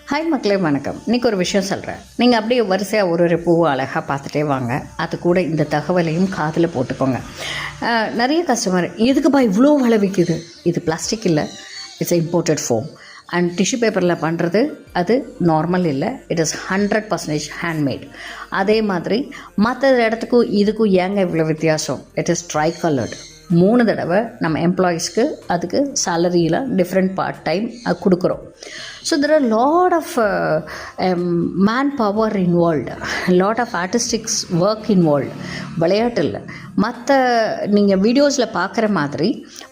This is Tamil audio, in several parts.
ஹாய் மக்களே வணக்கம். இன்றைக்கி ஒரு விஷயம் சொல்கிறேன். நீங்கள் அப்படியே வரிசையாக ஒரு பூவை அழகாக பார்த்துட்டே வாங்க. அது கூட இந்த தகவலையும் காதில் போட்டுக்கோங்க. நிறைய கஸ்டமர் எதுக்குப்பா இவ்வளோ விலை விற்கிது? இது பிளாஸ்டிக் இல்லை, it's imported foam and tissue பேப்பரில் பண்ணுறது. அது நார்மல் இல்லை, இட் இஸ் 100% ஹேண்ட்மேட். அதே மாதிரி மற்ற இடத்துக்கும் இதுக்கும் ஏங்க இவ்வளோ வித்தியாசம்? It is try coloured. 3 தடவை நம்ம எம்ப்ளாயீஸ்க்கு அதுக்கு சேலரியில் டிஃப்ரெண்ட் பார்ட் டைம் கொடுக்குறோம். So there are lot of man power involved, lot of artistic work involved. விளையாட்டு இல்லை. மற்ற நீங்கள் வீடியோஸில் பார்க்குற மாதிரி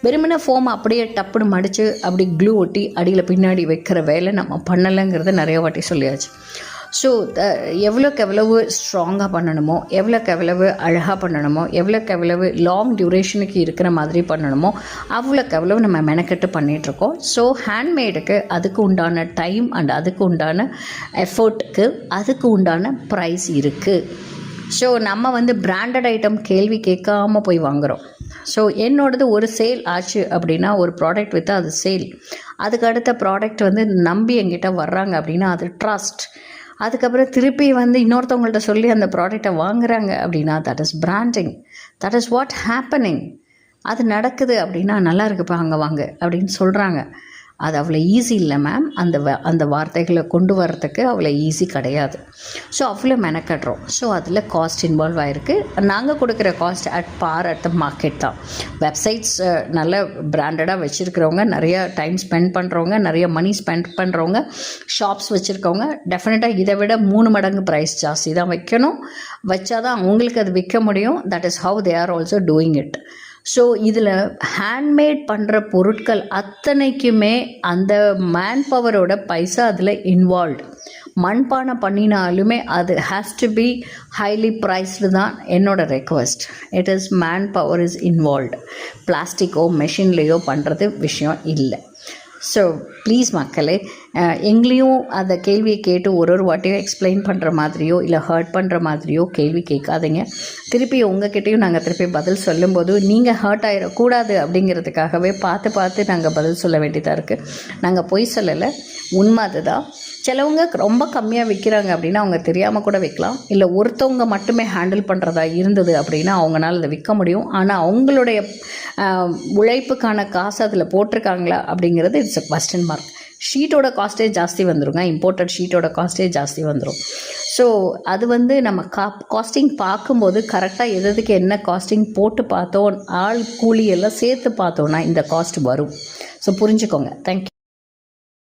வெறுமனே ஃபோம் அப்படியே டப்புன்னு மடித்து அப்படி க்ளூ ஒட்டி அடியில் பின்னாடி வைக்கிற வேலை நம்ம பண்ணலைங்கிறத நிறைய வாட்டி சொல்லியாச்சு. ஸோ எவ்வளோக்கு எவ்வளவு ஸ்ட்ராங்காக பண்ணணுமோ, எவ்வளோக்கு எவ்வளவு அழகாக பண்ணணுமோ, எவ்வளோக்கு எவ்வளவு லாங் டியூரேஷனுக்கு இருக்கிற மாதிரி பண்ணணுமோ அவ்வளோக்கு எவ்வளவு நம்ம மெனக்கெட்டு பண்ணிகிட்ருக்கோம். ஸோ ஹேண்ட்மேடுக்கு அதுக்கு உண்டான டைம் அண்ட் அதுக்கு உண்டான எஃபர்ட்டுக்கு அதுக்கு உண்டான ப்ரைஸ் இருக்குது. ஸோ நம்ம பிராண்டட் ஐட்டம் கேள்வி கேட்காமல் போய் வாங்குகிறோம். ஸோ என்னோடது ஒரு சேல் ஆச்சு அப்படின்னா, ஒரு ப்ராடக்ட் விற்றா அது சேல். அதுக்கு அடுத்த ப்ராடக்ட் நம்பி என்கிட்ட வர்றாங்க அப்படின்னா அது ட்ரஸ்ட். அதுக்கப்புறம் திருப்பி இன்னொருத்தவங்கள்ட்ட சொல்லி அந்த ப்ராடக்டை வாங்குறாங்க அப்படின்னா that is branding. That is what happening. அது நடக்குது அப்படின்னா நல்லா இருக்குப்பா அங்கே வாங்க அப்படின்னு சொல்கிறாங்க. அது அவ்வளோ ஈஸி இல்லை மேம். அந்த வார்த்தைகளை கொண்டு வரத்துக்கு அவ்வளோ ஈஸி கிடையாது. ஸோ அவ்வளோ மெனக்கட்டுறோம். ஸோ அதில் காஸ்ட் இன்வால்வ் ஆகிருக்கு. நாங்கள் கொடுக்குற cost at par at the market தான். வெப்சைட்ஸ் நல்ல பிராண்டடாக வச்சுருக்கிறவங்க, நிறைய டைம் ஸ்பெண்ட் பண்ணுறவங்க, நிறைய மணி ஸ்பெண்ட் பண்ணுறவங்க, ஷாப்ஸ் வச்சுருக்கவங்க டெஃபினட்டாக இதை விட 3 மடங்கு ப்ரைஸ் ஜாஸ்தி தான் வைக்கணும். வச்சாதான் அவங்களுக்கு அது விற்க முடியும். That is how they are also doing it. So இதில் ஹேண்ட்மேட் பண்ணுற பொருட்கள் அத்தனைக்குமே அந்த மேன் பவரோட பைசா அதில் இன்வால்வ்டு. மண்பானை பண்ணினாலுமே அது has to be highly priced தான் என்னோட request. It is man power is involved. பிளாஸ்டிக்கோ மெஷின்லேயோ பண்ணுறது விஷயம் இல்லை. ஸோ ப்ளீஸ் மக்களே, எங்களையும் அந்த கேள்வியை கேட்டு ஒரு வாட்டியும் எக்ஸ்பிளைன் பண்ணுற மாதிரியோ இல்லை ஹர்ட் பண்ணுற மாதிரியோ கேள்வி கேட்காதீங்க. திருப்பி உங்ககிட்டையும் நாங்கள் திருப்பி பதில் சொல்லும்போது நீங்கள் ஹர்ட் ஆகிடக்கூடாது அப்படிங்கிறதுக்காகவே பார்த்து நாங்கள் பதில் சொல்ல வேண்டியதாக இருக்குது. நாங்கள் பொய் சொல்லலை, உண்மை அதுதான். சிலவங்க ரொம்ப கம்மியாக விற்கிறாங்க அப்படின்னா அவங்க தெரியாமல் கூட விற்கலாம். இல்லை ஒருத்தவங்க மட்டுமே ஹேண்டில் பண்ணுறதா இருந்தது அப்படின்னா அவங்களால அதை விற்க முடியும். ஆனால் அவங்களுடைய உழைப்புக்கான காசு அதில் போட்டிருக்காங்களா அப்படிங்கிறது இட்ஸ் அ குவெஸ்டன் மார்க். ஷீட்டோட காஸ்ட்டே ஜாஸ்தி வந்துடுங்க. இம்போர்ட்டட் ஷீட்டோட காஸ்ட்டே ஜாஸ்தி வந்துடும். ஸோ அது நம்ம காஸ்டிங் பார்க்கும்போது கரெக்டாக எதுக்கு என்ன காஸ்டிங் போட்டு பார்த்தோம், ஆள் கூலி எல்லாம் சேர்த்து பார்த்தோன்னா இந்த காஸ்ட் வரும். ஸோ புரிஞ்சுக்கோங்க. தேங்க்யூ.